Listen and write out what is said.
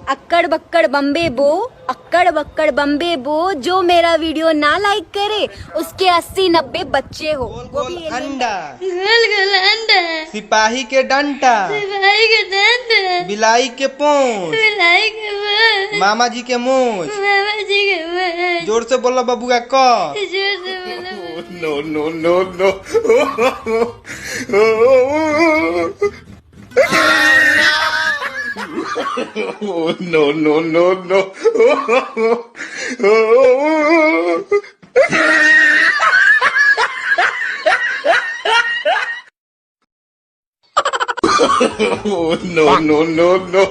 अक्कड़ बक्कड़ बम्बे बो, अक्कड़ बक्कड़ बम्बे बो, जो मेरा वीडियो ना लाइक करे उसके 80-90 बच्चे हो। वो भी अंडा, गोल गोल अंडा, सिपाही के डंटा, सिपाही के डंडा, बिलाई के पूंछ, बिलाई के मुंह, मामा जी के मूछ। मामा जी के मुंह। जोर से बोलो बबुआ क। जोर से बोलो। No, no, no, no. Oh, no, no, no, no. Oh, no, no, no, no.